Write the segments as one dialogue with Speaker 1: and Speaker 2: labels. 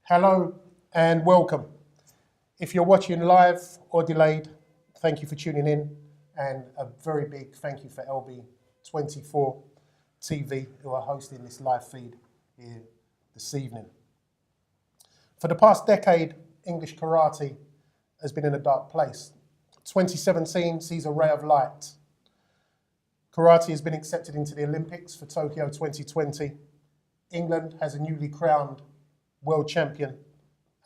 Speaker 1: Hello and welcome. If you're watching live or delayed, thank you for tuning in, and a very big thank you for LB24 TV who are hosting this live feed here this evening. For the past decade, English karate has been in a dark place. 2017 sees a ray of light. Karate has been accepted into the Olympics for Tokyo 2020. England has a newly crowned world champion,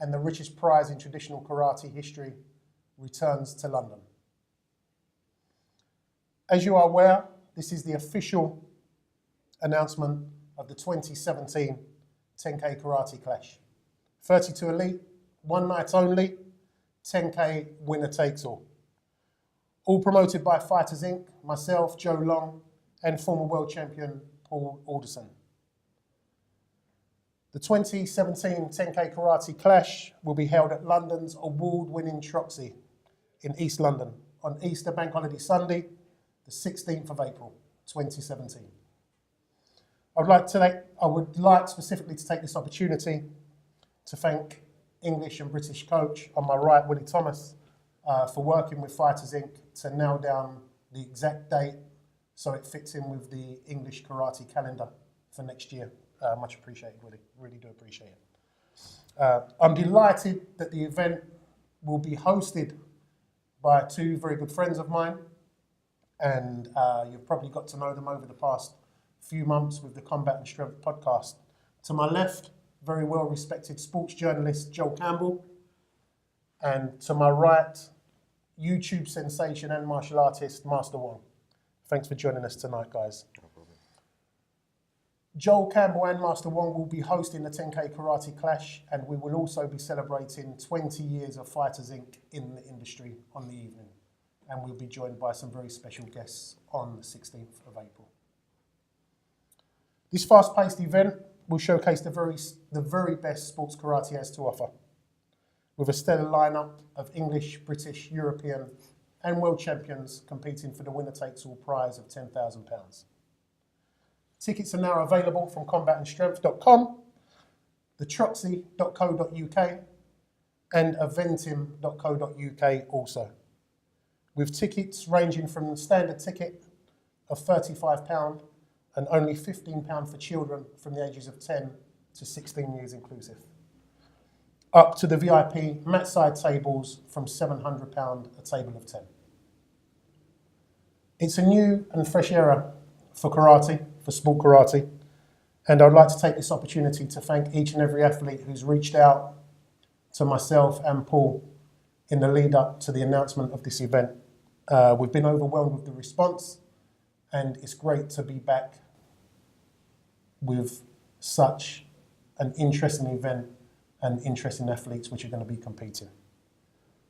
Speaker 1: and the richest prize in traditional karate history returns to London. As you are aware, this is the official announcement of the 2017 10K Karate Clash. 32 elite, one night only, 10K winner takes all. All promoted by Fighters Inc., myself, Joe Long, and former world champion Paul Alderson. The 2017 10K Karate Clash will be held at London's award-winning Troxy in East London on Easter Bank Holiday Sunday, the 16th of April, 2017. I would like specifically to take this opportunity to thank English and British coach on my right, Willie Thomas, for working with Fighters Inc. to nail down the exact date so it fits in with the English karate calendar for next year. Much appreciated, Willie. Really do appreciate it. I'm delighted that the event will be hosted by two very good friends of mine, and you've probably got to know them over the past few months with the Combat and Strength podcast. To my left, very well-respected sports journalist Joel Campbell, and to my right, YouTube sensation and martial artist Master Wong. Thanks for joining us tonight, guys. No problem. Joel Campbell and Master Wong will be hosting the 10K Karate Clash, and we will also be celebrating 20 years of Fighters Inc. in the industry on the evening. And we'll be joined by some very special guests on the 16th of April. This fast-paced event will showcase the very best sports karate has to offer, with a stellar lineup of English, British, European, and world champions competing for the winner-takes-all prize of £10,000. Tickets are now available from combatandstrength.com, thetroxy.co.uk, and eventim.co.uk also, with tickets ranging from the standard ticket of £35 and only £15 for children from the ages of 10 to 16 years inclusive, up to the VIP mat-side tables from £700 a table of 10. It's a new and fresh era for karate, for sport karate, and I'd like to take this opportunity to thank each and every athlete who's reached out to myself and Paul in the lead up to the announcement of this event. We've been overwhelmed with the response, and it's great to be back with such an interesting event and interesting athletes which are going to be competing.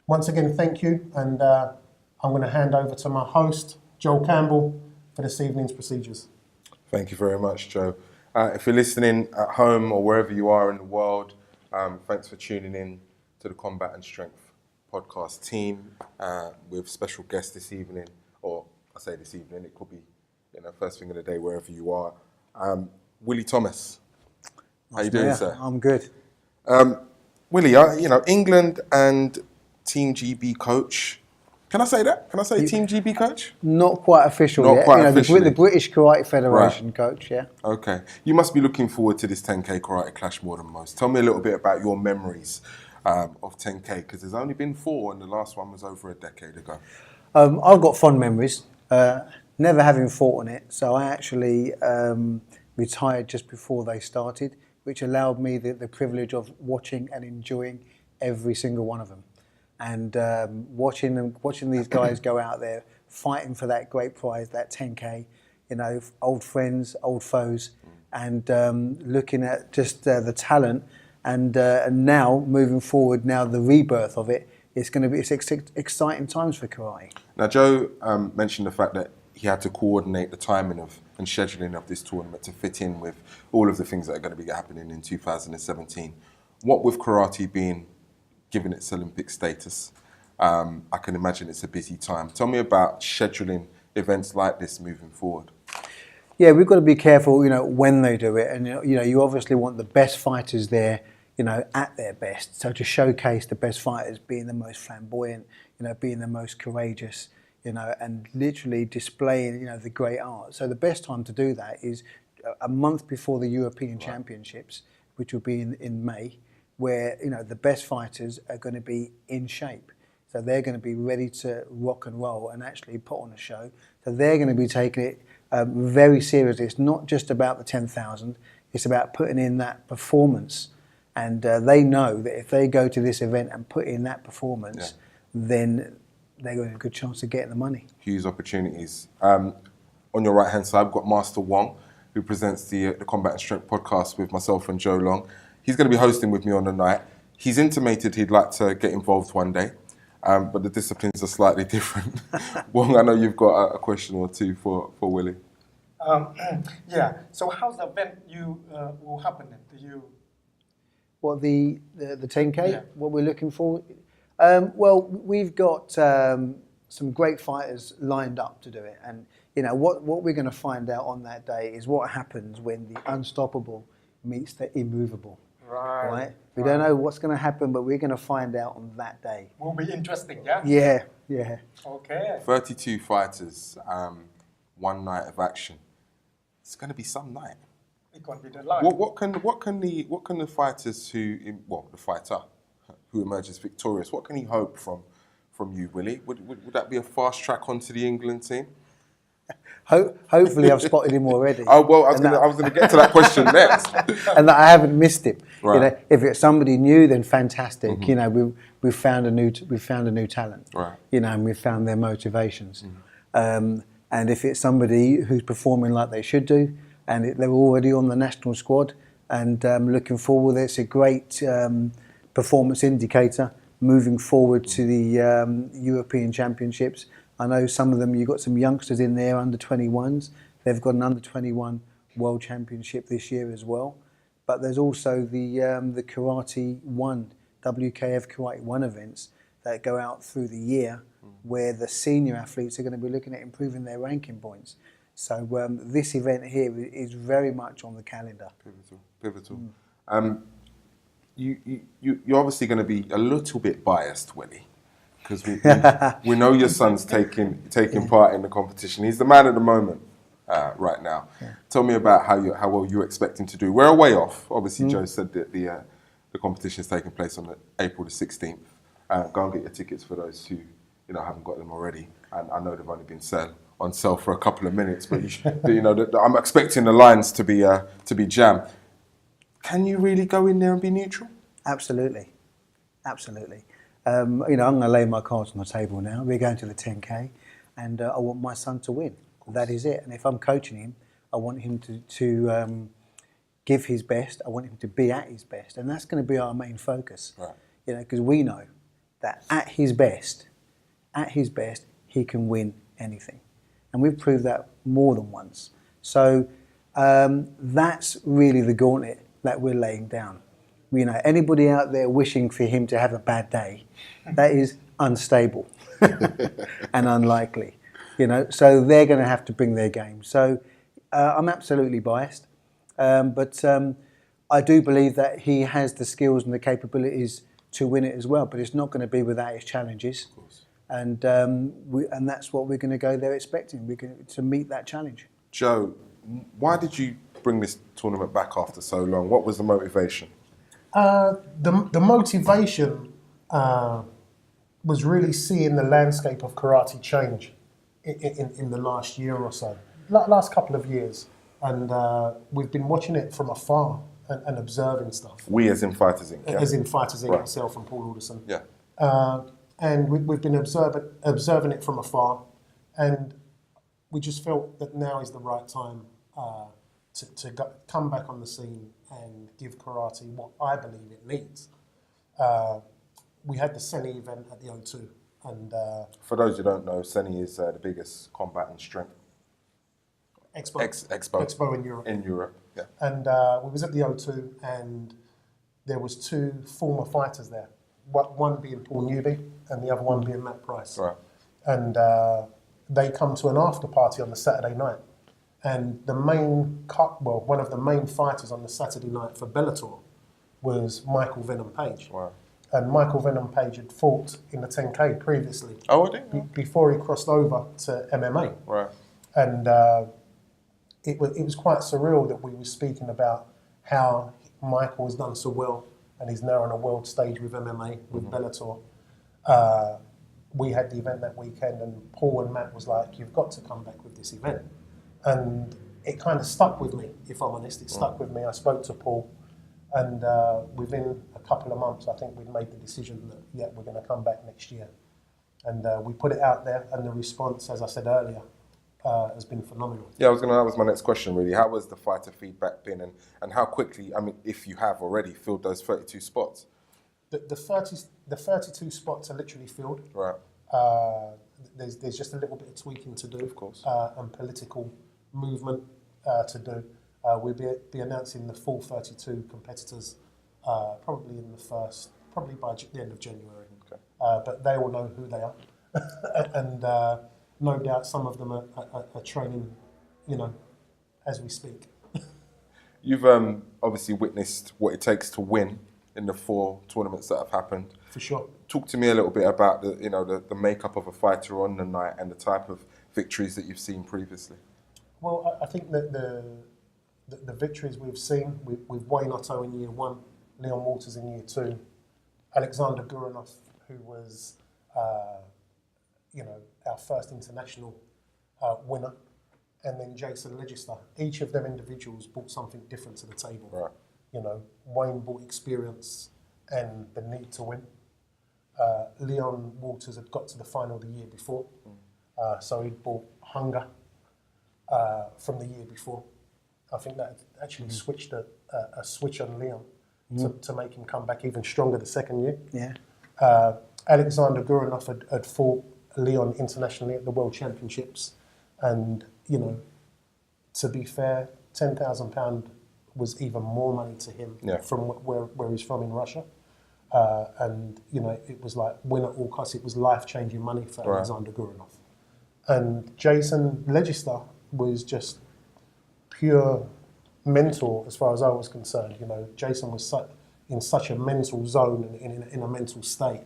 Speaker 1: Once again, thank you, and I'm going to hand over to my host, Joel Campbell, for this evening's procedures.
Speaker 2: Thank you very much, Joe. If you're listening at home or wherever you are in the world, thanks for tuning in to the Combat and Strength podcast team with special guests this evening, or I say this evening, it could be first thing in the day wherever you are. Willie Thomas, how you doing, sir?
Speaker 3: I'm good.
Speaker 2: Willie, England and Team GB coach. Can I say that? Can I say Team GB coach?
Speaker 3: Not quite official
Speaker 2: Not
Speaker 3: yet.
Speaker 2: quite officially.
Speaker 3: The British Karate Federation coach, yeah.
Speaker 2: Okay. You must be looking forward to this 10K Karate Clash more than most. Tell me a little bit about your memories of 10K, because there's only been 4 and the last one was over a decade ago.
Speaker 3: I've got fond memories, never having fought on it. So I actually retired just before they started, which allowed me the privilege of watching and enjoying every single one of them. And watching these guys go out there fighting for that great prize, that 10K, old friends, old foes, and looking at just the talent, and now moving forward, now the rebirth of it, it's exciting times for karate.
Speaker 2: Now, Joe mentioned the fact that he had to coordinate the timing of and scheduling of this tournament to fit in with all of the things that are going to be happening in 2017. What with karate being given its Olympic status, I can imagine it's a busy time. Tell me about scheduling events like this moving forward.
Speaker 3: Yeah, we've got to be careful, when they do it, and you obviously want the best fighters there, at their best. So to showcase the best fighters being the most flamboyant, being the most courageous, and literally displaying, the great art. So the best time to do that is a month before the European Championships, which will be in May, where, the best fighters are going to be in shape. So they're going to be ready to rock and roll and actually put on a show. So they're going to be taking it very seriously. It's not just about the 10,000. It's about putting in that performance. And they know that if they go to this event and put in that performance, then they're going to have a good chance of getting the money.
Speaker 2: Huge opportunities. On your right-hand side, I've got Master Wong, who presents the Combat and Strength podcast with myself and Joe Long. He's going to be hosting with me on the night. He's intimated he'd like to get involved one day, but the disciplines are slightly different. Wong, I know you've got a question or two for Willie.
Speaker 4: So how's the event will happen? Do you?
Speaker 3: What, the 10K?
Speaker 4: Yeah.
Speaker 3: What we're looking for? Well, we've got some great fighters lined up to do it. And, what we're going to find out on that day is what happens when the unstoppable meets the immovable. Right? We don't know what's going to happen, but we're going to find out on that day.
Speaker 4: Will be interesting, yeah?
Speaker 3: Yeah.
Speaker 4: Okay.
Speaker 2: 32 fighters, one night of action. It's going to be some night.
Speaker 4: It's going to be the line.
Speaker 2: What can the fighters the fighter who emerges victorious, what can he hope from you, Willie? Would that be a fast track onto the England team?
Speaker 3: Hopefully I've spotted him already.
Speaker 2: Oh, well, I was going to get to that question next.
Speaker 3: And that I haven't missed him.
Speaker 2: Right.
Speaker 3: If it's somebody new, then fantastic. We've found a new talent.
Speaker 2: Right.
Speaker 3: And we've found their motivations. And if it's somebody who's performing like they should do, and they're already on the national squad, and looking forward, it's a great performance indicator moving forward to the European Championships. I know some of them, you've got some youngsters in there, under 21s. They've got an under 21 World Championship this year as well. But there's also the Karate 1, WKF Karate 1 events that go out through the year, where the senior athletes are going to be looking at improving their ranking points. So this event here is very much on the calendar.
Speaker 2: Pivotal. You're obviously going to be a little bit biased, Willie, because we know your son's taking part in the competition. He's the man at the moment right now. Yeah. Tell me about how well you expect him to do. We're a way off. Obviously, Joe said that the competition is taking place on April the 16th. Go and get your tickets for those who haven't got them already. And I know they've only been on sale for a couple of minutes, but I'm expecting the lines to be jammed. Can you really go in there and be neutral?
Speaker 3: Absolutely. I'm going to lay my cards on the table now. We're going to the 10K, and I want my son to win. That is it. And if I'm coaching him, I want him to give his best. I want him to be at his best, and that's going to be our main focus.
Speaker 2: Right.
Speaker 3: Because we know that at his best, he can win anything, and we've proved that more than once. So that's really the gauntlet that we're laying down. Anybody out there wishing for him to have a bad day, that is unstable and unlikely. So they're going to have to bring their game. So I'm absolutely biased, but I do believe that he has the skills and the capabilities to win it as well. But it's not going to be without his challenges,
Speaker 2: of course.
Speaker 3: And that's what we're going to go there expecting. We're going to meet that challenge.
Speaker 2: Joe, why did you bring this tournament back after so long? What was the motivation?
Speaker 1: The motivation was really seeing the landscape of karate change in the last year or so, last couple of years, and we've been watching it from afar and observing stuff.
Speaker 2: We as in Fighters Inc.
Speaker 1: As in Fighters Inc.
Speaker 2: Right.
Speaker 1: Myself and Paul Alderson.
Speaker 2: Yeah.
Speaker 1: And we've been observing it from afar, and we just felt that now is the right time to come back on the scene and give karate what I believe it needs. We had the Seni event at the O2, and
Speaker 2: for those who don't know, Seni is the biggest combat and strength expo
Speaker 1: in Europe.
Speaker 2: In Europe, yeah.
Speaker 1: And we was at the O2, and there was two former fighters there. One being Paul Newby, and the other one being Matt Price.
Speaker 2: Right.
Speaker 1: And they come to an after party on the Saturday night. And one of the main fighters on the Saturday night for Bellator was Michael Venom Page.
Speaker 2: Wow.
Speaker 1: And Michael Venom Page had fought in the 10K previously.
Speaker 2: Oh, I didn't.
Speaker 1: Before he crossed over to MMA.
Speaker 2: Right.
Speaker 1: And it was quite surreal that we were speaking about how Michael has done so well and he's now on a world stage with MMA, with Bellator. We had the event that weekend and Paul and Matt was like, you've got to come back with this event. And it kind of stuck with me, if I'm honest. It stuck with me. I spoke to Paul and within a couple of months, I think we'd made the decision that, yeah, we're going to come back next year. And we put it out there and the response, as I said earlier, has been phenomenal.
Speaker 2: Yeah, that was my next question really. How was the fighter feedback been and how quickly, I mean, if you have already filled those 32 spots?
Speaker 1: The 32 spots are literally filled.
Speaker 2: Right.
Speaker 1: There's just a little bit of tweaking to do,
Speaker 2: of course,
Speaker 1: and political movement to do. We'll be announcing the full 32 competitors probably by the end of January.
Speaker 2: Okay.
Speaker 1: But they all know who they are, and no doubt some of them are training, as we speak.
Speaker 2: You've obviously witnessed what it takes to win in the 4 tournaments that have happened.
Speaker 1: For sure.
Speaker 2: Talk to me a little bit about the makeup of a fighter on the night and the type of victories that you've seen previously.
Speaker 1: Well, I think that the victories we've seen with Wayne Otto in year 1, Leon Walters in year 2, Alexander Guranov, who was our first international winner, and then Jason Legister. Each of them individuals brought something different to the table.
Speaker 2: Right.
Speaker 1: Wayne brought experience and the need to win. Leon Walters had got to the final the year before, so he'd brought hunger from the year before. I think that actually switched a switch on Leon to make him come back even stronger the second year.
Speaker 3: Yeah.
Speaker 1: Alexander Guranov had fought Leon internationally at the World Championships, and to be fair, £10,000 was even more money to him from where he's from in Russia. And it was like win at all costs. It was life-changing money for Alexander Guranov. And Jason Legister was just pure mental as far as I was concerned. Jason was in such a mental zone and in a mental state,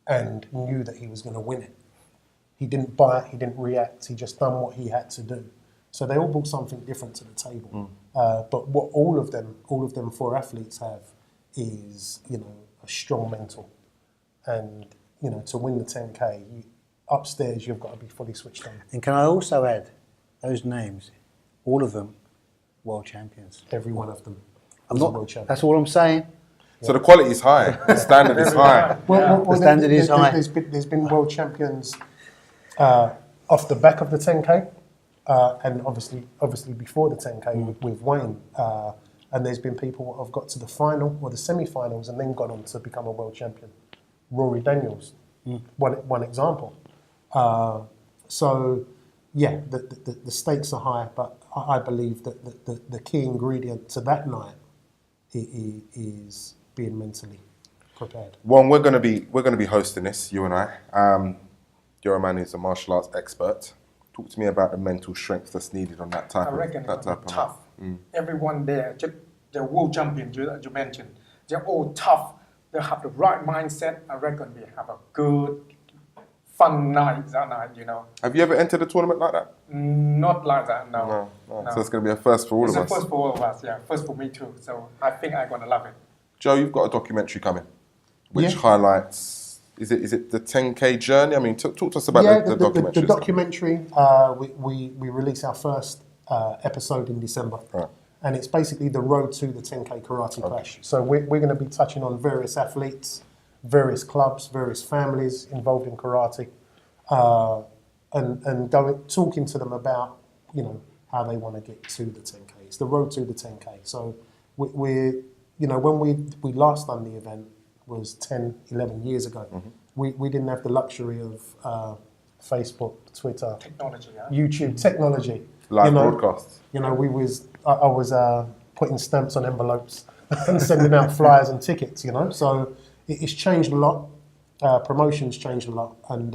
Speaker 1: and knew that he was going to win it. He didn't bite, he didn't react, he just done what he had to do. So they all brought something different to the table. But what all of them 4 athletes have is, a strong mental. And, to win the 10K, upstairs you've got to be fully switched on.
Speaker 3: And can I also add, those names, all of them, world champions.
Speaker 1: Every one of them
Speaker 3: I'm
Speaker 1: is
Speaker 3: not,
Speaker 1: a world champion.
Speaker 3: that's all I'm saying.
Speaker 2: So the quality is high, the standard is high.
Speaker 1: Well,
Speaker 3: The standard is high.
Speaker 1: There's been world champions off the back of the 10K, and obviously before the 10K with Wayne. And there's been people who have got to the final or the semi-finals and then gone on to become a world champion. Rory Daniels, one example. So, yeah, the stakes are high, but I believe that the key ingredient to that night is being mentally prepared.
Speaker 2: Well, we're going to be hosting this, you and I. You're a man who's a martial arts expert. Talk to me about the mental strength that's needed on that type
Speaker 4: I reckon
Speaker 2: of
Speaker 4: it's tough. Everyone there, the world champion you mentioned, they're all tough. They have the right mindset. I reckon we have a good, fun night that night,
Speaker 2: Have you ever entered a tournament like that?
Speaker 4: Not like that, no.
Speaker 2: So it's going to be a first for all of us.
Speaker 4: It's a first for all of us, yeah. First for me too. So I think I'm going to love it.
Speaker 2: Joe, you've got a documentary coming, which highlights, is it the 10K journey? I mean, talk to us about the documentary.
Speaker 1: The documentary, we release our first episode in December.
Speaker 2: Right.
Speaker 1: And it's basically the road to the 10K Karate Clash. So we're going to be touching on various athletes, various clubs, various families involved in karate, and talking to them about, how they want to get to the 10K. It's the road to the 10K. So we're when we last done the event was 10, 11 years ago. We didn't have the luxury of Facebook, Twitter,
Speaker 4: Technology, yeah.
Speaker 1: YouTube, technology.
Speaker 2: Live broadcasts.
Speaker 1: I was putting stamps on envelopes and sending out flyers and tickets, So it's changed a lot. Promotion's changed a lot. And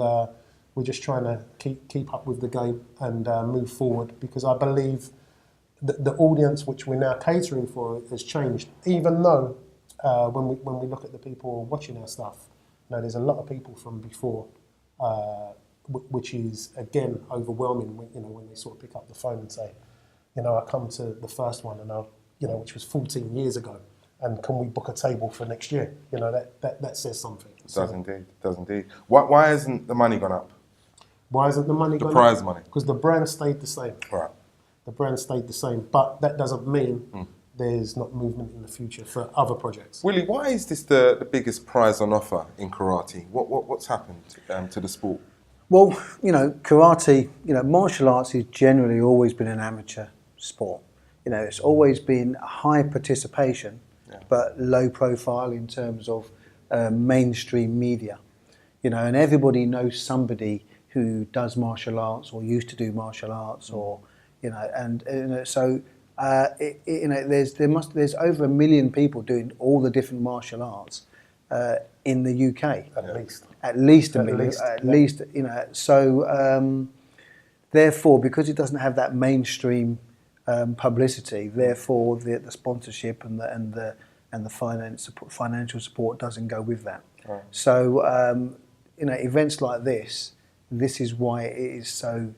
Speaker 1: we're just trying to keep up with the game and move forward, because I believe the audience which we're now catering for has changed. Even though when we look at the people watching our stuff, there's a lot of people from before, which is again overwhelming. When they sort of pick up the phone and say, I come to the first one and which was 14 years ago, and can we book a table for next year? That says something.
Speaker 2: It does indeed. Why hasn't the money gone up?
Speaker 1: Why isn't the money gone up?
Speaker 2: The prize money.
Speaker 1: Because the brand stayed the same.
Speaker 2: Right.
Speaker 1: The brand stayed the same, but that doesn't mean there's not movement in the future for other projects.
Speaker 2: Willie, why is this the biggest prize on offer in karate? What's happened to the sport?
Speaker 3: Well, karate, martial arts has generally always been an amateur sport. It's always been high participation, but low profile in terms of mainstream media. And everybody knows somebody who does martial arts or used to do martial arts, or so there's over 1 million people doing all the different martial arts in the UK. At least a million. So therefore, because it doesn't have that mainstream publicity, therefore the sponsorship and the financial support doesn't go with that.
Speaker 2: Right.
Speaker 3: So events like this is why it is so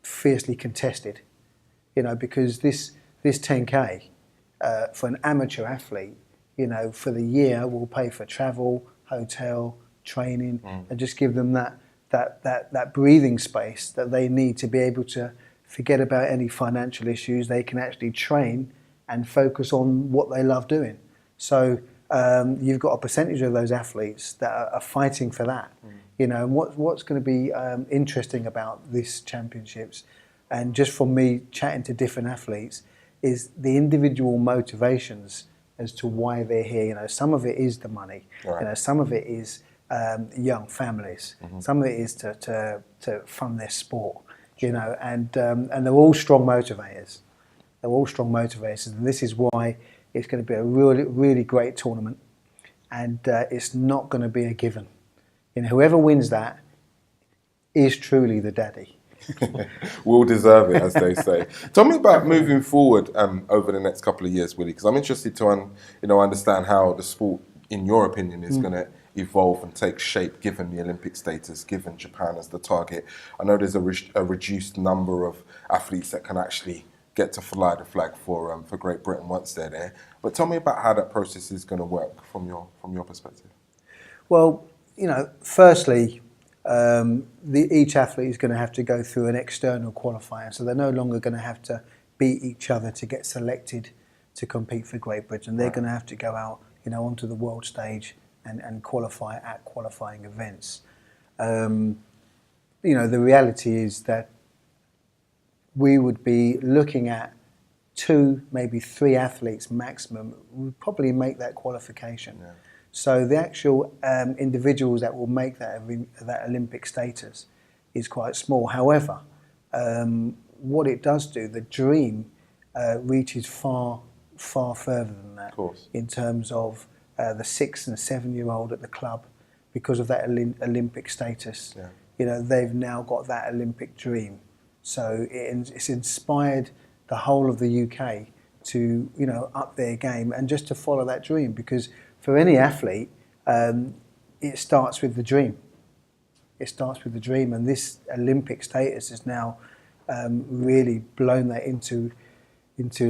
Speaker 3: fiercely contested. Because this 10K for an amateur athlete, for the year will pay for travel, hotel, training, and just give them that breathing space that they need to be able to forget about any financial issues. They can actually train and focus on what they love doing. So you've got a percentage of those athletes that are fighting for that. And what's going to be interesting about this championships, and just from me chatting to different athletes, is the individual motivations as to why they're here. Some of it is the money. Right. Some of it is young families. Some of it is to fund their sport. And they're all strong motivators. They're all strong motivators, and this is why it's going to be a really, really great tournament, and it's not going to be a given. Whoever wins that is truly the daddy.
Speaker 2: Will deserve it, as they say. Tell me about moving forward over the next couple of years, Willie, because I'm interested to understand how the sport, in your opinion, is going to evolve and take shape given the Olympic status, given Japan as the target. I know there's a reduced number of athletes that can actually get to fly the flag for Great Britain once they're there. But tell me about how that process is going to work from your perspective.
Speaker 3: Well, firstly, each athlete is going to have to go through an external qualifier, so they're no longer going to have to beat each other to get selected to compete for Great Britain. They're going to have to go out, onto the world stage and qualify at qualifying events. The reality is that we would be looking at 2, maybe 3 athletes maximum would probably make that qualification. Yeah. So the actual individuals that will make that Olympic status is quite small. However, what it does do, the dream reaches far, far further than that.
Speaker 2: Of course. In
Speaker 3: terms of the 6 and 7-year-old at the club, because of that Olympic status. Yeah. They've now got that Olympic dream. So it's inspired the whole of the UK to up their game and just to follow that dream, because for any athlete, it starts with the dream. It starts with the dream, and this Olympic status has now really blown that into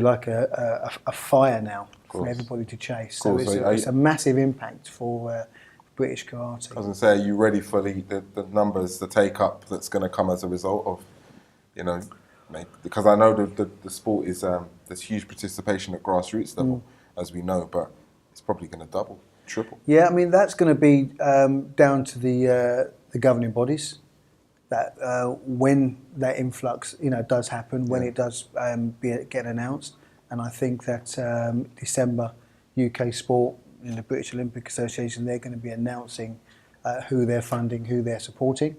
Speaker 3: like a fire now for everybody to chase. So it's a massive impact for British karate.
Speaker 2: I was going to say, are you ready for the numbers, the take up that's going to come as a result of, because I know the sport is there's huge participation at grassroots level, as we know, but it's probably going to double, triple.
Speaker 3: Yeah, I mean that's going to be down to the governing bodies. That when that influx, does happen, when it does get announced, and I think that December, UK Sport, the British Olympic Association, they're going to be announcing who they're funding, who they're supporting,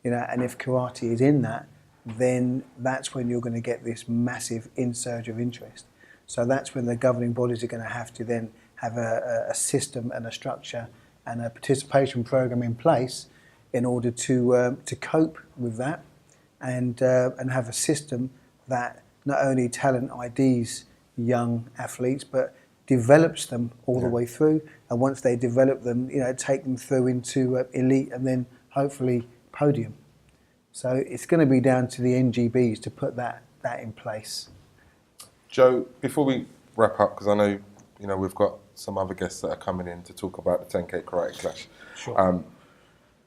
Speaker 3: and if karate is in that, then that's when you're going to get this massive insurge of interest. So that's when the governing bodies are going to have to then have a system and a structure and a participation program in place in order to cope with that, and have a system that not only talent IDs young athletes, but develops them all the way through. And once they develop them, take them through into elite and then hopefully podium. So it's going to be down to the NGBs to put that in place.
Speaker 2: Joe, before we wrap up, because I know, we've got some other guests that are coming in to talk about the 10K Karate Clash.
Speaker 1: Sure.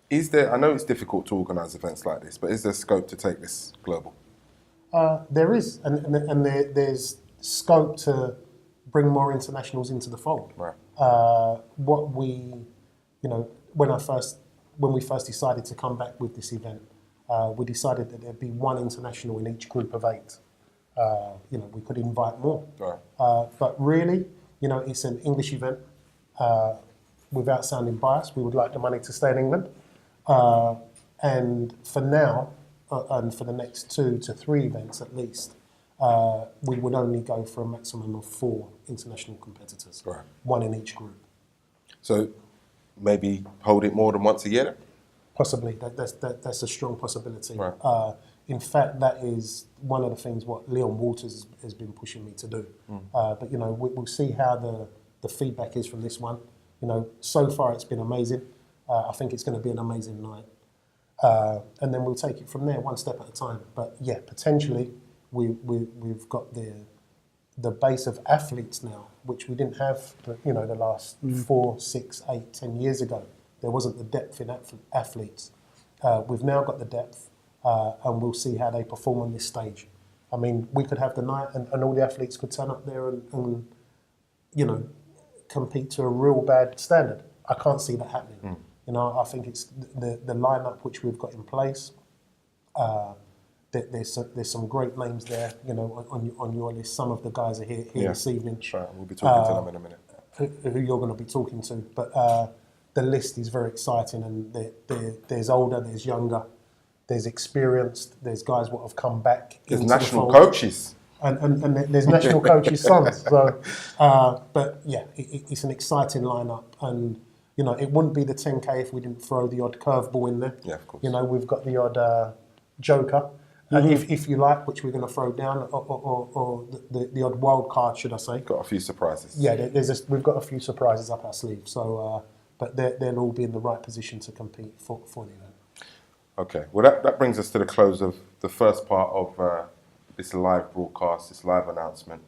Speaker 2: Is there? I know it's difficult to organise events like this, but is there scope to take this global?
Speaker 1: There is, and there's scope to bring more internationals into the fold.
Speaker 2: Right.
Speaker 1: What we, when we first decided to come back with this event, we decided that there'd be one international in each group of 8. We could invite more.
Speaker 2: Right.
Speaker 1: But really, it's an English event. Without sounding biased, we would like the money to stay in England. And for now, and for the next 2 to 3 events at least, we would only go for a maximum of 4 international competitors,
Speaker 2: Right.
Speaker 1: 1 in each group.
Speaker 2: So maybe hold it more than once a year?
Speaker 1: Possibly, that's a strong possibility.
Speaker 2: Right.
Speaker 1: In fact, that is one of the things what Leon Walters has been pushing me to do. But we'll see how the feedback is from this one. So far it's been amazing. I think it's going to be an amazing night. And then we'll take it from there, one step at a time. But yeah, potentially we've got the base of athletes now, which we didn't have, the last 4, 6, 8, 10 years ago. There wasn't the depth in athletes. We've now got the depth, and we'll see how they perform on this stage. I mean, we could have the night and all the athletes could turn up there and compete to a real bad standard. I can't see that happening. I think it's the lineup which we've got in place. There's some great names there, on your list. Some of the guys are here this evening.
Speaker 2: That's right. We'll be talking to them in a minute.
Speaker 1: Who you're going to be talking to. But the list is very exciting, and there's older, there's younger, there's experienced, there's guys what have come back.
Speaker 2: There's
Speaker 1: into the
Speaker 2: national
Speaker 1: fold.
Speaker 2: coaches.
Speaker 1: And there's national coaches' sons. So, but yeah, it's an exciting lineup, and it wouldn't be the 10K if we didn't throw the odd curveball in there.
Speaker 2: Yeah, of course.
Speaker 1: We've got the odd joker, if you like, which we're going to throw down, or the odd wild card, should I say?
Speaker 2: Got a few surprises.
Speaker 1: Yeah, we've got a few surprises up our sleeve. So, but they'll all be in the right position to compete for the event.
Speaker 2: Okay. Well, that brings us to the close of the first part of this live broadcast, this live announcement.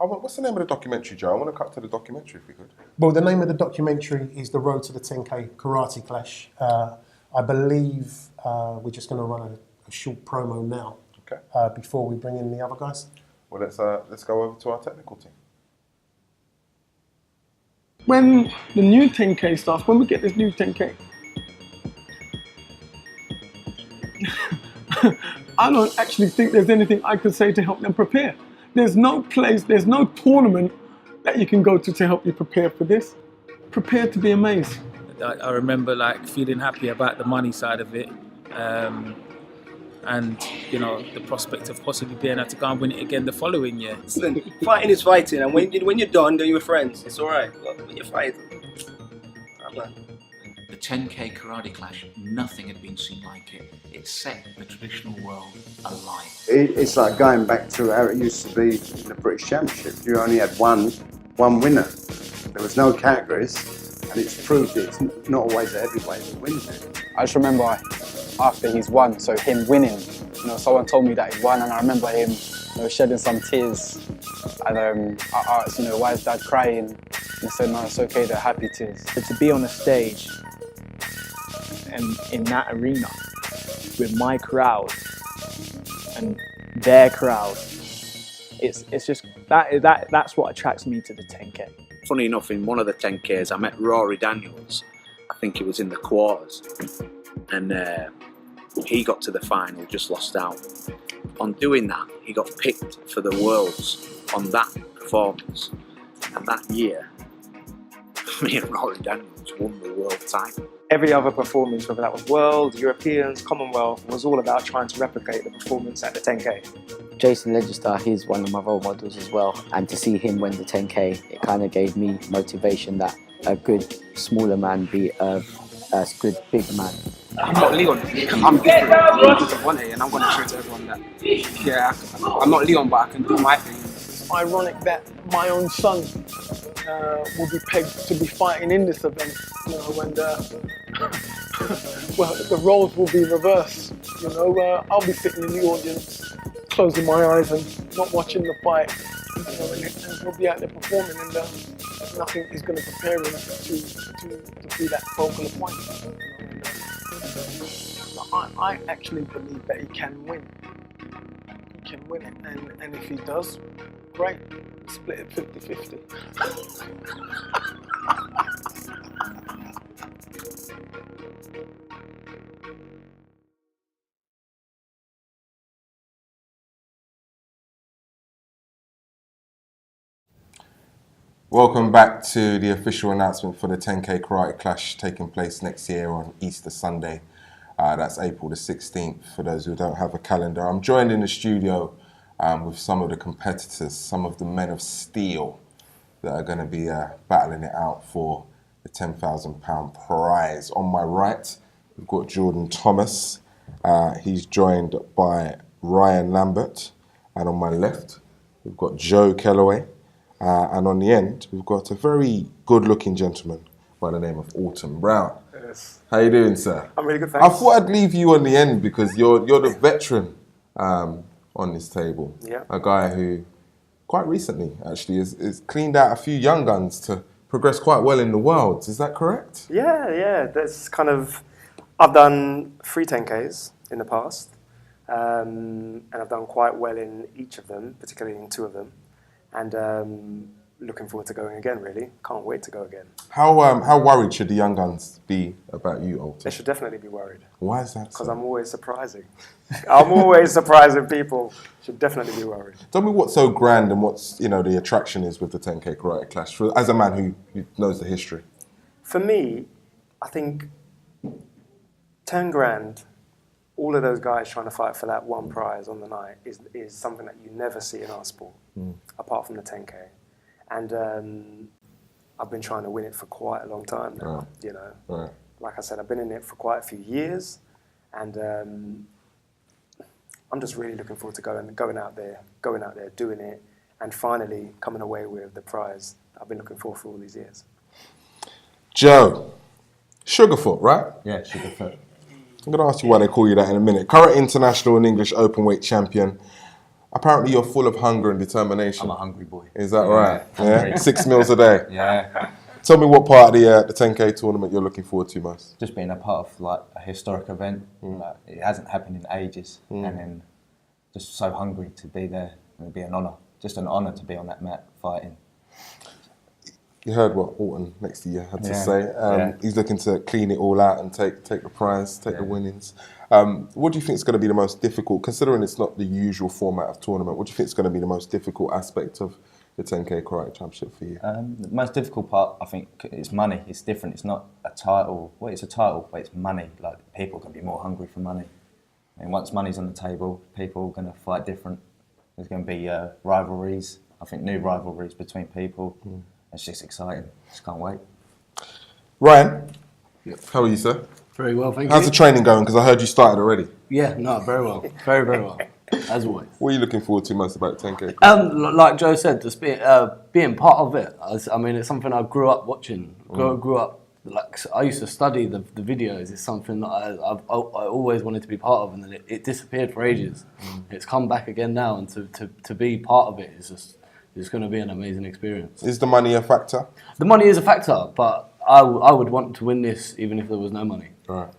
Speaker 2: What's the name of the documentary, Joe? I want to cut to the documentary if we could.
Speaker 1: Well, the name of the documentary is The Road to the 10K Karate Clash. I believe we're just going to run a short promo now.
Speaker 2: Okay.
Speaker 1: Before we bring in the other guys.
Speaker 2: Well, let's go over to our technical team.
Speaker 5: When the new 10K starts, when we get this new 10K, I don't actually think there's anything I could say to help them prepare. There's no place, there's no tournament that you can go to help you prepare for this. Prepare to be amazed.
Speaker 6: I remember feeling happy about the money side of it, and the prospect of possibly being able to go and win it again the following year.
Speaker 7: Listen, fighting is fighting, and when you're done, then you're friends. It's all right. When you're fighting,
Speaker 8: the 10K Karate Clash, nothing had been seen like it. It set the traditional world alight.
Speaker 9: It's like going back to how it used to be in the British Championship. You only had one winner. There was no categories, and it's proved it's not always a heavyweight that wins it.
Speaker 10: I just remember after he's won, so him winning, someone told me that he won, and I remember him shedding some tears. And I asked, why is Dad crying? And he said, no, it's okay, they're happy tears.
Speaker 11: But to be on a stage and in that arena with my crowd and their crowd, it's just that's what attracts me to the 10K.
Speaker 7: Funny enough, in one of the 10Ks, I met Rory Daniels. I think it was in the quarters, and he got to the final, just lost out. On doing that, he got picked for the Worlds on that performance, and that year, me and Rory Daniels won the world title.
Speaker 12: Every other performance, whether that was World, Europeans, Commonwealth, was all about trying to replicate the performance at the 10K.
Speaker 13: Jason Legistar, he's one of my role models as well, and to see him win the 10K, it kind of gave me motivation that a good smaller man beat a good big man.
Speaker 10: I'm not Leon. I'm different because of one A, and I'm going to show to everyone that, yeah, I'm not Leon, but I can do my thing.
Speaker 5: It's ironic that my own son will be pegged to be fighting in this event, you know, and well, the roles will be reversed. You know, I'll be sitting in the audience, closing my eyes and not watching the fight. You know, and he'll be out there performing, and nothing is going to prepare him to be that focal point. I actually believe that he can win. He can win it, and if he does, great. Split it 50-50.
Speaker 2: Welcome back to the official announcement for the 10K Karate Clash taking place next year on Easter Sunday. That's April the 16th, for those who don't have a calendar. I'm joined in the studio with some of the competitors, some of the men of steel that are going to be battling it out for the £10,000 prize. On my right, we've got Jordan Thomas. He's joined by Ryan Lambert. And on my left, we've got Joe Kellaway. And on the end, we've got a very good-looking gentleman by the name of Alton Brown.
Speaker 12: Yes.
Speaker 2: How you doing, sir?
Speaker 12: I'm really good, thanks.
Speaker 2: I thought I'd leave you on the end because you're the veteran on this table.
Speaker 12: Yeah.
Speaker 2: A guy who, quite recently, actually, has cleaned out a few young guns to progress quite well in the world. Is that correct?
Speaker 12: Yeah. That's kind of. I've done 3 10Ks in the past, and I've done quite well in each of them, particularly in 2 of them. And looking forward to going again, really. Can't wait to go again.
Speaker 2: How worried should the young guns be about you, Alton?
Speaker 12: They should definitely be worried.
Speaker 2: Why is that?
Speaker 12: Because I'm always surprising. I'm always surprising people. Should definitely be worried.
Speaker 2: Tell me what's so grand and what's the attraction is with the 10K Karate Clash, as a man who knows the history.
Speaker 12: For me, I think 10 grand, all of those guys trying to fight for that one prize on the night is something that you never see in our sport, apart from the 10K. And I've been trying to win it for quite a long time now, you know.
Speaker 2: Right.
Speaker 12: Like I said, I've been in it for quite a few years, and I'm just really looking forward to going out there, doing it, and finally coming away with the prize that I've been looking for all these years.
Speaker 2: Joe, Sugarfoot, right?
Speaker 14: Yeah, Sugarfoot.
Speaker 2: I'm going to ask you why they call you that in a minute. Current international and English openweight champion. Apparently you're full of hunger and determination.
Speaker 14: I'm a hungry boy.
Speaker 2: Is that right? Yeah? 6 meals a day?
Speaker 14: Yeah.
Speaker 2: Tell me what part of the 10K tournament you're looking forward to most?
Speaker 14: Just being a part of like a historic event. Like, it hasn't happened in ages. And then just so hungry to be there. It'd be an honour. Just an honour to be on that mat fighting.
Speaker 2: You heard what Alton next to you had to say. He's looking to clean it all out and take the prize, take the winnings. What do you think is going to be the most difficult, considering it's not the usual format of tournament, what do you think is going to be the most difficult aspect of the 10K Karate Championship for you?
Speaker 14: The most difficult part, I think, is money. It's different. It's not a title. Well, it's a title, but it's money. Like, people can be more hungry for money. And once money's on the table, people are going to fight different. There's going to be rivalries. I think new rivalries between people. It's just exciting. Just can't wait.
Speaker 2: Ryan, how are you, sir?
Speaker 15: Very well, thank you.
Speaker 2: How's the training going? Because I heard you started already.
Speaker 15: Yeah, no, very well. Very, very well. As always.
Speaker 2: What are you looking forward to most about 10K?
Speaker 15: Like Joe said, just being part of it. I mean, it's something I grew up watching. Grew up, like, I used to study the videos. It's something that I always wanted to be part of, and then it disappeared for ages. It's come back again now, and to be part of it is just, it's going to be an amazing experience.
Speaker 2: Is the money a factor?
Speaker 15: The money is a factor, but I would want to win this even if there was no money.
Speaker 2: Right.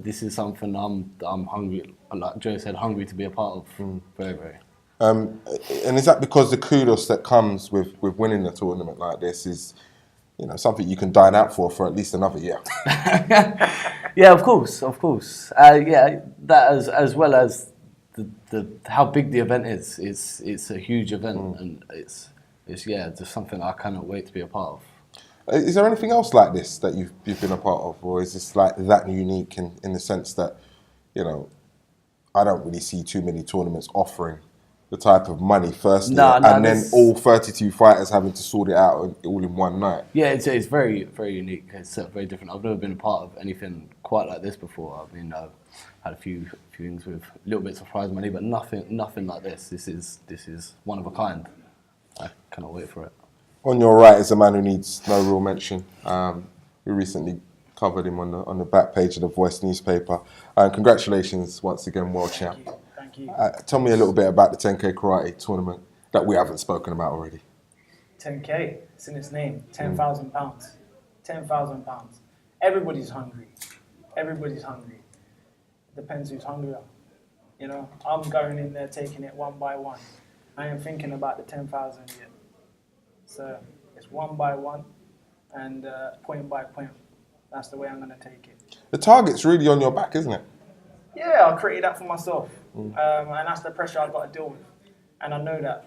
Speaker 15: This is something I'm hungry, like Joe said, hungry to be a part of. Very, very.
Speaker 2: And is that because the kudos that comes with winning a tournament like this is, something you can dine out for at least another year?
Speaker 15: Yeah, of course. Yeah, that as well as the how big the event is. It's a huge event, and it's just something I cannot wait to be a part of.
Speaker 2: Is there anything else like this that you've been a part of, or is this like that unique in the sense that, I don't really see too many tournaments offering the type of money firstly, and then all 32 fighters having to sort it out all in one night?
Speaker 15: Yeah, it's very, very unique. It's very different. I've never been a part of anything quite like this before. I mean, I've had a few things with little bits of prize money, but nothing like this. This is one of a kind. I cannot wait for it.
Speaker 2: On your right is a man who needs no real mention. We recently covered him on the back page of the Voice newspaper. Congratulations once again, world champ.
Speaker 16: Thank you.
Speaker 2: Tell me a little bit about the 10K karate tournament that we haven't spoken about already.
Speaker 16: 10K, it's in its name. £10,000. £10,000. Everybody's hungry. Everybody's hungry. Depends who's hungrier. You know, I'm going in there taking it one by one. I am thinking about the 10,000 yet. So it's one by one and point by point. That's the way I'm going to take it.
Speaker 2: The target's really on your back, isn't it?
Speaker 16: Yeah, I created that for myself. And that's the pressure I've got to deal with. And I know that.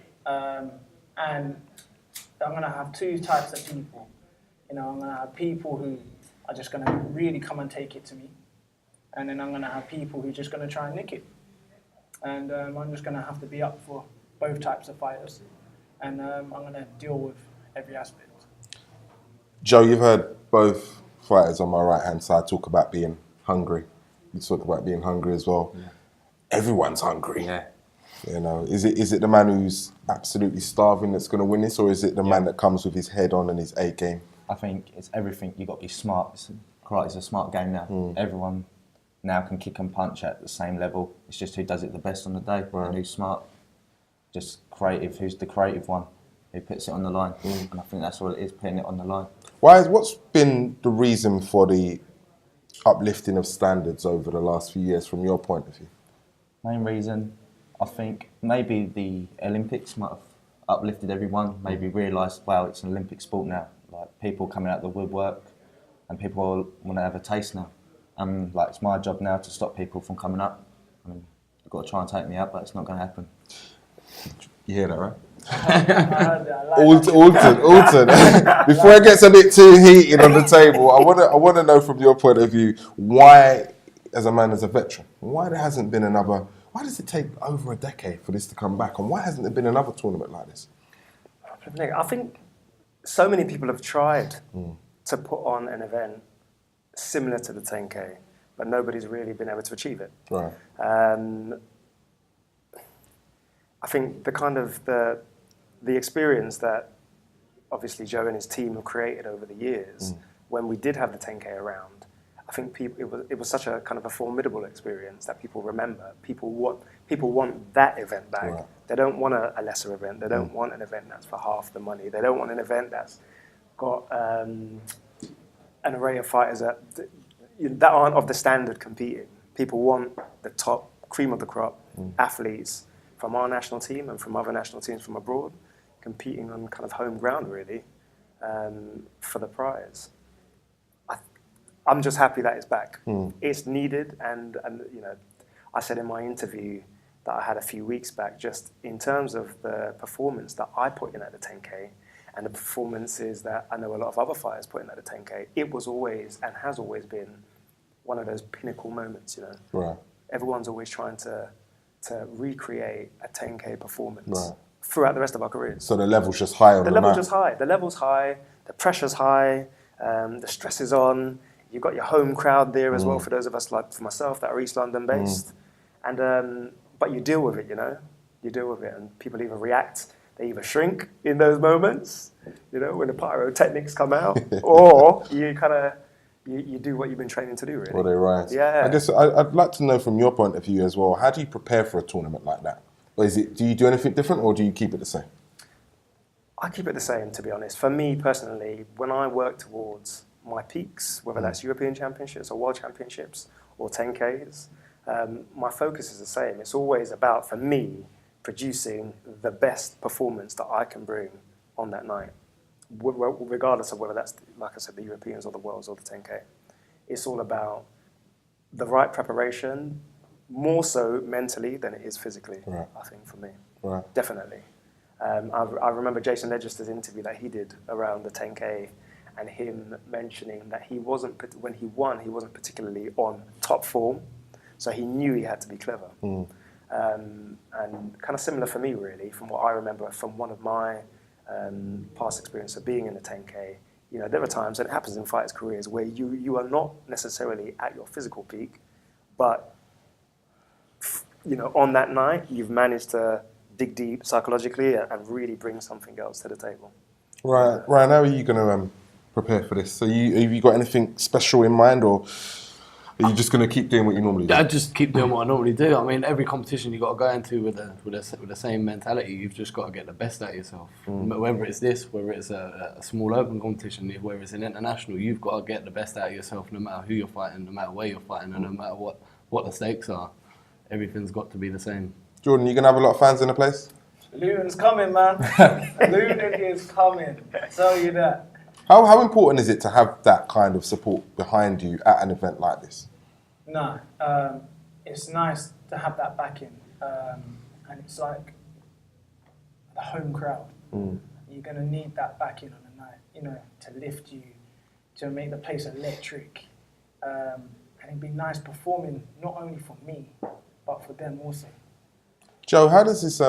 Speaker 16: And I'm going to have two types of people. You know, I'm going to have people who are just going to really come and take it to me. And then I'm going to have people who are just going to try and nick it. And I'm just going to have to be up for both types of fighters. And I'm going to deal with every aspect.
Speaker 2: Joe, you've heard both fighters on my right-hand side talk about being hungry. You talk about being hungry as well. Yeah. Everyone's hungry. Yeah. You know, is it the man who's absolutely starving that's going to win this, or is it the man that comes with his head on and his A game?
Speaker 14: I think it's everything. You've got to be smart. Karate's a smart game now. Everyone now can kick and punch at the same level. It's just who does it the best on the day and who's smart. Just creative. Who's the creative one? Who puts it on the line? And I think that's all it is, putting it on the line.
Speaker 2: What's been the reason for the uplifting of standards over the last few years from your point of view?
Speaker 14: Main reason, I think maybe the Olympics might have uplifted everyone, maybe realised, wow, it's an Olympic sport now. Like, people coming out of the woodwork and people want to have a taste now. And like, it's my job now to stop people from coming up. I mean, they've got to try and take me out, but it's not going to happen.
Speaker 2: You hear that, right?
Speaker 16: Alton.
Speaker 2: Before it gets a bit too heated on the table, I want to know from your point of view why, as a man, as a veteran, why does it take over a decade for this to come back, and why hasn't there been another tournament like this?
Speaker 12: I think so many people have tried to put on an event similar to the 10K, but nobody's really been able to achieve it.
Speaker 2: Right.
Speaker 12: I think the experience that obviously Joe and his team have created over the years, when we did have the 10K around, I think it was such a kind of a formidable experience that people remember. People want that event back. Right. They don't want a lesser event. They don't want an event that's for half the money. They don't want an event that's got an array of fighters that aren't of the standard competing. People want the top cream of the crop athletes from our national team and from other national teams from abroad, competing on kind of home ground, really, for the prize. I'm just happy that it's back. It's needed, and you know, I said in my interview that I had a few weeks back, just in terms of the performance that I put in at the 10K and the performances that I know a lot of other fighters put in at the 10K, it was always and has always been one of those pinnacle moments, you know.
Speaker 2: Right.
Speaker 12: Everyone's always trying to recreate a 10K performance throughout the rest of our careers.
Speaker 2: So the level's just high on the
Speaker 12: level's
Speaker 2: night.
Speaker 12: just high. The level's high, the pressure's high, the stress is on. You've got your home crowd there as well, for those of us like for myself that are East London based. And but you deal with it, you know. You deal with it, and people either react, they either shrink in those moments, you know, when the pyrotechnics come out, or you kind of you do what you've been training to do, really.
Speaker 2: Well, they rise.
Speaker 12: Yeah.
Speaker 2: I guess I'd like to know from your point of view as well, how do you prepare for a tournament like that? Or do you do anything different, or do you keep it the same?
Speaker 12: I keep it the same, to be honest. For me personally, when I work towards my peaks, whether that's European Championships or World Championships or 10Ks, my focus is the same. It's always about, for me, producing the best performance that I can bring on that night, regardless of whether that's, like I said, the Europeans or the Worlds or the 10K. It's all about the right preparation, more so mentally than it is physically, I think, for me.
Speaker 2: Right.
Speaker 12: Definitely. I remember Jason Legister's interview that he did around the 10K, and him mentioning that when he won, he wasn't particularly on top form, so he knew he had to be clever. And kind of similar for me, really, from what I remember from one of my past experience of being in the 10K, You know, there are times, and it happens in fighters' careers, where you are not necessarily at your physical peak, but you know, on that night, you've managed to dig deep psychologically and really bring something else to the table.
Speaker 2: Right, Ryan, how are you going to prepare for this? Have you got anything special in mind, or are you just going to keep doing what you normally do?
Speaker 15: I just keep doing what I normally do. I mean, every competition you've got to go into with the same mentality. You've just got to get the best out of yourself. Whether it's this, whether it's a small open competition, whether it's an international, you've got to get the best out of yourself no matter who you're fighting, no matter where you're fighting, and no matter what the stakes are. Everything's got to be the same.
Speaker 2: Jordan, you going to have a lot of fans in the place?
Speaker 16: Luton's coming, man. Luton is coming. I tell you that.
Speaker 2: How important is it to have that kind of support behind you at an event like this?
Speaker 16: No, it's nice to have that backing, and it's like the home crowd. You're going to need that backing on a night, you know, to lift you, to make the place electric, and it'd be nice performing not only for me, but for them also.
Speaker 2: Joe, how does this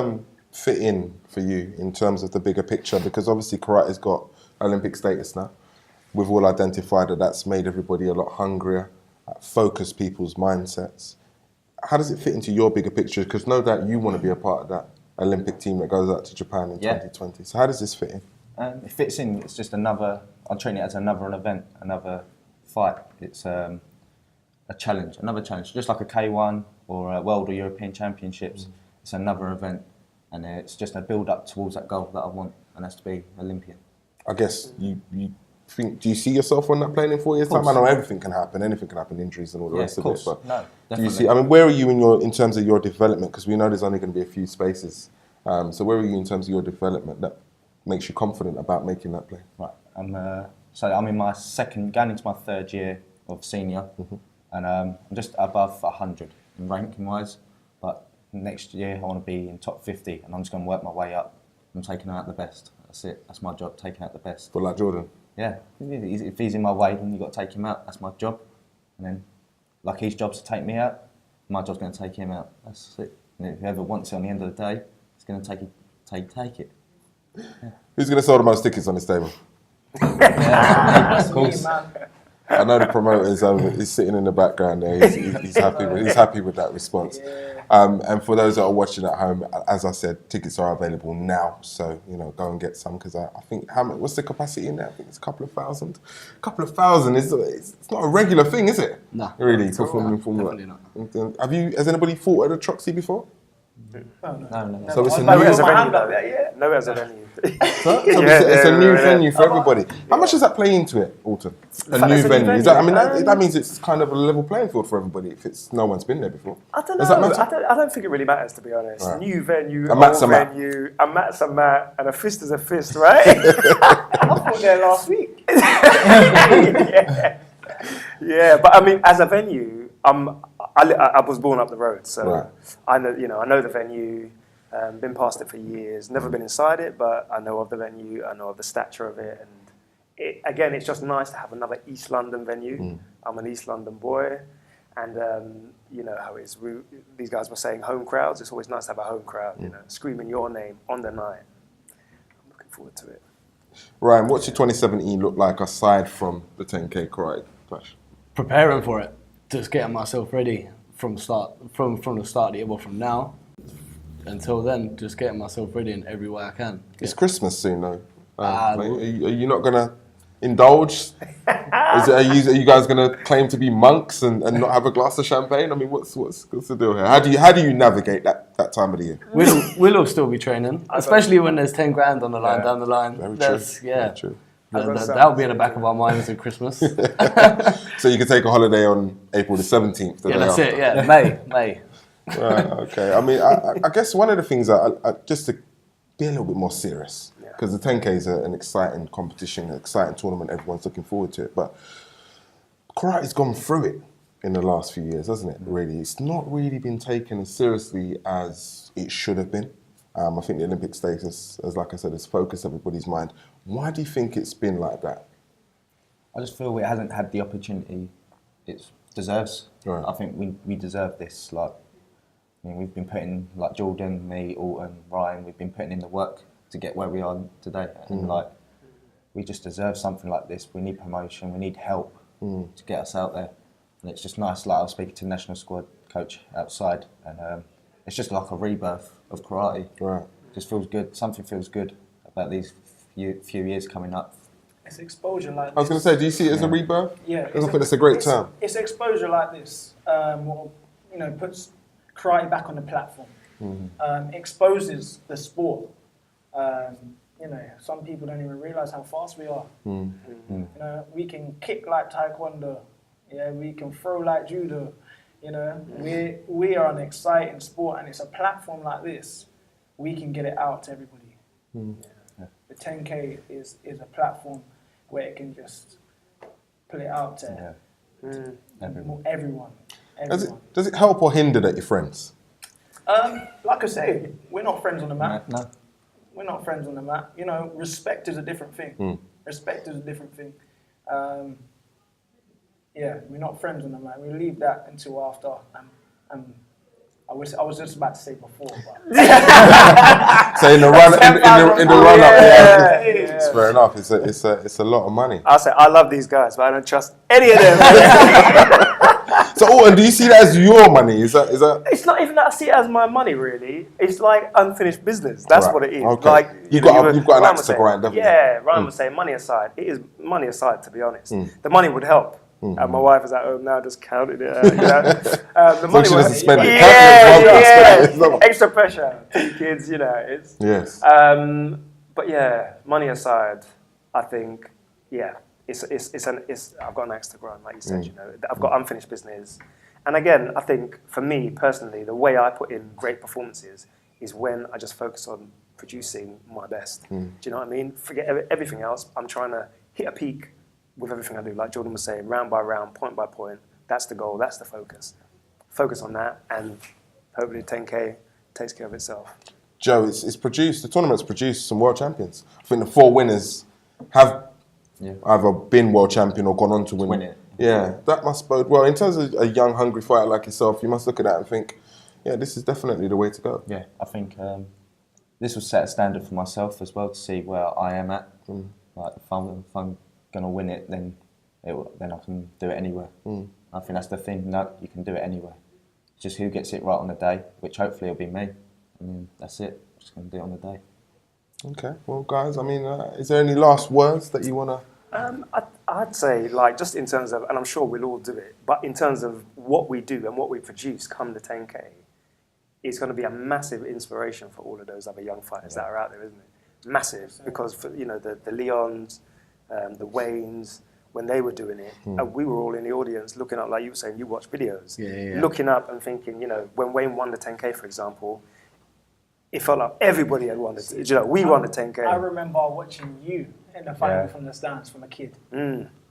Speaker 2: fit in for you in terms of the bigger picture? Because obviously karate's got Olympic status now. We've all identified that that's made everybody a lot hungrier, focused people's mindsets. How does it fit into your bigger picture? Because no doubt you want to be a part of that Olympic team that goes out to Japan in 2020. So how does this fit in?
Speaker 14: It fits in. It's just another. I treat it as another event, another fight. It's a challenge, another challenge, just like a K1 or a World or European Championships. It's another event, and it's just a build up towards that goal that I want, and that's to be Olympian.
Speaker 2: I guess you think, do you see yourself on that plane in 4 years' time? I know everything can happen, anything can happen, injuries and all the rest of it. But
Speaker 14: no,
Speaker 2: do you see? I mean, where are you in terms of your development? Because we know there's only going to be a few spaces. So where are you in terms of your development that makes you confident about making that play?
Speaker 14: Right. I'm in my going into my third year of senior, and I'm just above 100 in ranking wise. But next year I want to be in top 50, and I'm just going to work my way up. I'm taking out the best. That's it. That's my job, taking out the best.
Speaker 2: But like Jordan?
Speaker 14: Yeah. If he's in my way, then you've got to take him out. That's my job. And then, like his job's to take me out, my job's going to take him out. That's it. And if whoever wants it on the end of the day, it's going to take it. Yeah.
Speaker 2: Who's going to sell the most tickets on this table?
Speaker 14: Of course.
Speaker 2: I know the promoter is sitting in the background there. He's happy with that response. And for those that are watching at home, as I said, tickets are available now. So go and get some, because I think what's the capacity in there? I think it's a couple of thousand. A couple of thousand it's not a regular thing, is it?
Speaker 15: No.
Speaker 2: Really, performing in Formula.
Speaker 15: Definitely not.
Speaker 2: Has anybody fought at a Troxy before?
Speaker 14: No.
Speaker 2: So it's a
Speaker 12: No,
Speaker 2: new
Speaker 12: as a venue, though. No, as a venue.
Speaker 2: It's a new venue for everybody. How much does that play into it, Alton? A new venue. Is that, that means it's kind of a level playing field for everybody if no one's been there before.
Speaker 12: I don't
Speaker 2: Does
Speaker 12: know.
Speaker 2: that matter?
Speaker 12: I don't think it really matters, to be honest.
Speaker 2: Right.
Speaker 12: New venue,
Speaker 2: A mat's
Speaker 12: old
Speaker 2: a mat.
Speaker 12: venue, a mat's a mat, and a fist is a fist, right?
Speaker 16: I fought there last week.
Speaker 12: Yeah, but I mean, as a venue, I was born up the road, so
Speaker 2: Right.
Speaker 12: I know the venue. Been past it for years. Never been inside it, but I know of the venue. I know of the stature of it, and again, it's just nice to have another East London venue. I'm an East London boy, and you know how it is. These guys were saying home crowds. It's always nice to have a home crowd, screaming your name on the night. I'm looking forward to it.
Speaker 2: Ryan, what's your 2017 look like aside from the 10K karate clash?
Speaker 15: Preparing for it, just getting myself ready from the start of the year, well, from now until then, just getting myself ready in every way I can.
Speaker 2: It's Christmas soon, though. Are you not gonna indulge? Are you guys gonna claim to be monks and not have a glass of champagne? I mean, what's the deal here? How do you navigate that time of the year?
Speaker 15: We'll all still be training, especially when there's 10 grand on the line down the line.
Speaker 2: Very true. Very true.
Speaker 15: That'll be in the back of our minds at Christmas.
Speaker 2: So you can take a holiday on April the 17th.
Speaker 15: Yeah, that's it. Yeah, May.
Speaker 2: Right. Okay. I mean, I guess one of the things just to be a little bit more serious, because the 10K is an exciting competition, an exciting tournament. Everyone's looking forward to it, but karate's gone through it in the last few years, hasn't it? Really, it's not really been taken as seriously as it should have been. I think the Olympic status, as like I said, has focused everybody's mind. Why do you think it's been like that?
Speaker 14: I just feel it hasn't had the opportunity it deserves.
Speaker 2: Right.
Speaker 14: I think we deserve this. Like, I mean, we've been putting, like Jordan, me, Alton, Ryan, we've been putting in the work to get where we are today. And like, we just deserve something like this. We need promotion. We need help to get us out there. And it's just nice. Like I was speaking to the national squad coach outside, and it's just like a rebirth of karate.
Speaker 2: Right.
Speaker 14: Just feels good. Something feels good about these few years coming up.
Speaker 16: It's exposure like this.
Speaker 2: I was going to say, do you see it as a rebirth?
Speaker 16: Yeah.
Speaker 2: I think that's a great term.
Speaker 16: It's exposure like this, what, you know, puts karate back on the platform. Exposes the sport. You know, some people don't even realise how fast we are. You know, we can kick like taekwondo. Yeah, we can throw like judo. You know, we are an exciting sport, and it's a platform like this. We can get it out to everybody. The 10K is a platform where it can just put it out to everyone.
Speaker 2: Does it help or hinder that you're friends?
Speaker 16: Like I say, we're not friends on the mat.
Speaker 14: No.
Speaker 16: We're not friends on the mat. You know, respect is a different thing. Respect is a different thing. Yeah, we're not friends on the mat. We leave that until after. And I was just about to say before, but
Speaker 2: So in the run up, yeah. It's fair enough. It's a lot of money.
Speaker 12: I'll say I love these guys, but I don't trust any of them.
Speaker 2: So, and do you see that as your money? Is that?
Speaker 12: It's not even that I see it as my money, really. It's like unfinished business. That's
Speaker 2: Right.
Speaker 12: what it is.
Speaker 2: Okay.
Speaker 12: Like
Speaker 2: You've
Speaker 12: know,
Speaker 2: got an
Speaker 12: Ryan
Speaker 2: axe
Speaker 12: was
Speaker 2: to
Speaker 12: saying-
Speaker 2: grind, haven't you?
Speaker 12: Yeah, Ryan was saying money aside. It is money aside, to be honest. The money would help. And my wife is at home now, just counting it out. You know? The money
Speaker 2: she
Speaker 12: would
Speaker 2: doesn't spend it.
Speaker 12: Yeah. Extra pressure. 2 kids, you know. It's,
Speaker 2: Yes.
Speaker 12: But yeah, money aside, I think, yeah, it's I've got an axe to grind, like you said. You know, I've got unfinished business. And again, I think for me personally, the way I put in great performances is when I just focus on producing my best. Do you know what I mean? Forget everything else. I'm trying to hit a peak with everything I do. Like Jordan was saying, round by round, point by point. That's the goal. That's the focus. Focus on that, and hopefully 10K takes care of itself.
Speaker 2: Joe, the tournament's produced some world champions. I think the 4 winners have either been world champion or gone on to win it. Yeah, that must bode well. In terms of a young, hungry fighter like yourself, you must look at that and think, yeah, this is definitely the way to go.
Speaker 14: Yeah, I think this will set a standard for myself as well to see where I am at. Like if I'm gonna win it, then I can do it anywhere. I think that's the thing. No, you can do it anywhere. It's just who gets it right on the day, which hopefully will be me. And then that's it. I'm just gonna do it on the day.
Speaker 2: Okay, well, guys, I mean, is there any last words that you wanna?
Speaker 12: I'd say, like, just in terms of, and I'm sure we'll all do it, but in terms of what we do and what we produce come the 10K, it's going to be a massive inspiration for all of those other young fighters that are out there, isn't it? Massive, because for, you know, the Leons, the Waynes, when they were doing it, we were all in the audience looking up, like you were saying, you watch videos, looking up and thinking, you know, when Wayne won the 10K, for example, it felt like everybody had won the 10K. You know, we won the 10K.
Speaker 16: I remember watching you in the final from the stands from a kid.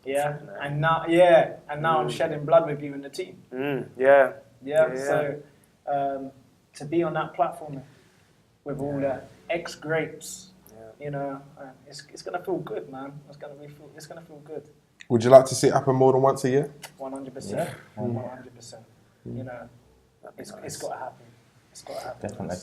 Speaker 16: Yeah, and now I'm shedding blood with you in the team. So to be on that platform with all the ex-greats, you know, it's gonna feel good, man. It's gonna feel good.
Speaker 2: Would you like to see it happen more than once a year?
Speaker 16: 100%. 100%. You know, it's got to happen. It's got to happen.
Speaker 14: Definitely.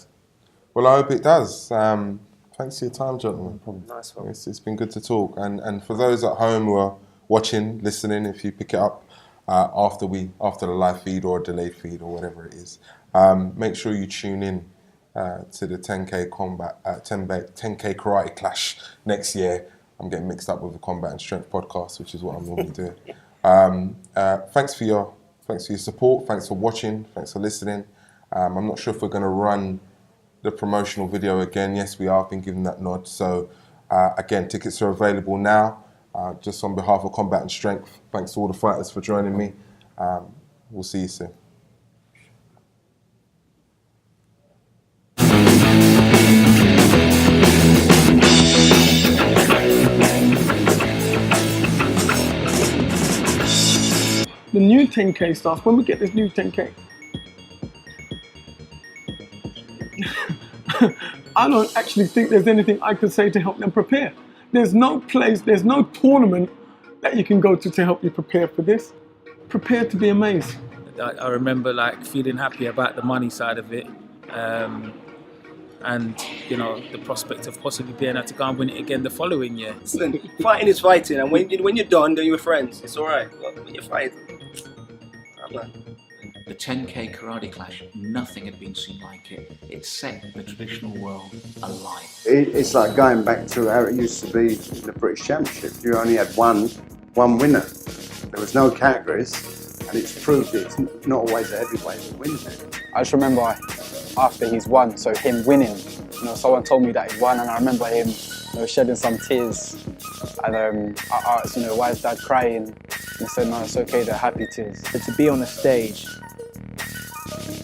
Speaker 2: Well, I hope it does. Thanks for your time, gentlemen.
Speaker 12: Nice one.
Speaker 2: It's been good to talk. And for those at home who are watching, listening, if you pick it up after the live feed or a delayed feed or whatever it is, make sure you tune in to the 10K combat, 10K karate clash next year. I'm getting mixed up with the Combat and Strength podcast, which is what I'm normally doing. Thanks for your support. Thanks for watching. Thanks for listening. I'm not sure if we're going to run the promotional video again. Yes, we are. I've been given that nod. So again, tickets are available now. Just on behalf of Combat and Strength, thanks to all the fighters for joining me. We'll see you soon.
Speaker 5: The new 10K starts. When we get this new 10K, I don't actually think there's anything I could say to help them prepare. There's no place, there's no tournament that you can go to help you prepare for this. Prepare to be amazed.
Speaker 6: I remember like feeling happy about the money side of it. and you know the prospect of possibly being able to go and win it again the following year.
Speaker 17: Listen, fighting is fighting, and when you're done, then you're friends. It's all right. But when you're fighting,
Speaker 8: The 10K karate clash, nothing had been seen like it. It set the traditional world alight.
Speaker 9: It's like going back to how it used to be in the British Championship. You only had one winner. There was no categories, and it's proved it's not always a heavyweight that wins it.
Speaker 10: I just remember after he's won, so him winning, someone told me that he won, and I remember him, shedding some tears. And I asked, why is Dad crying? And he said, no, it's okay, they're happy tears.
Speaker 11: But to be on a stage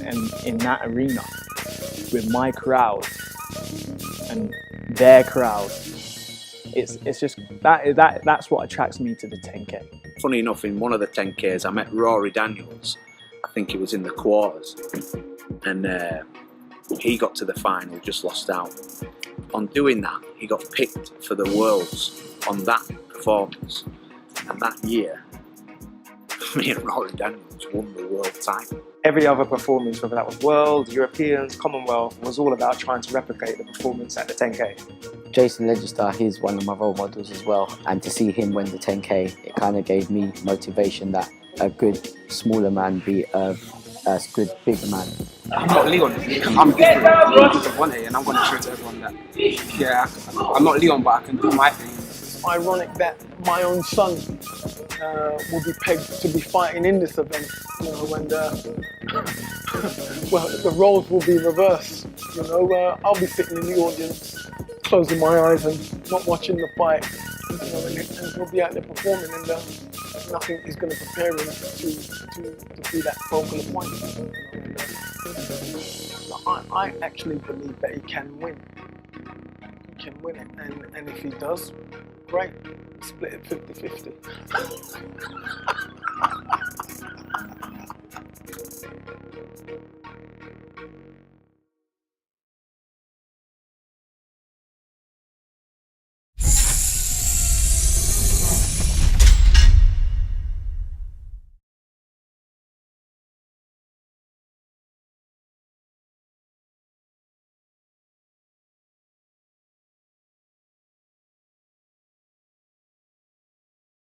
Speaker 11: and in that arena with my crowd and their crowd, it's just that's what attracts me to the 10K.
Speaker 7: Funny enough, in one of the 10Ks, I met Rory Daniels. I think he was in the quarters, and he got to the final, just lost out. On doing that, he got picked for the Worlds on that performance, and that year, me and Rory Daniels won the world title.
Speaker 12: Every other performance, whether that was World, Europeans, Commonwealth, was all about trying to replicate the performance at the 10K.
Speaker 13: Jason Legistar, he's one of my role models as well, and to see him win the 10K, it kind of gave me motivation that a good smaller man beat a good bigger man.
Speaker 18: I'm not Leon. I'm different. I want it, and I'm going to show to everyone that, yeah, I'm not Leon, but I can do my thing.
Speaker 5: It's ironic that my own son will be pegged to be fighting in this event, and well, the roles will be reversed. I'll be sitting in the audience, closing my eyes and not watching the fight, and he'll be out there performing, and nothing is going to prepare him to be that focal point. I actually believe that he can win. He can win it, and if he does, great. Split it 50-50.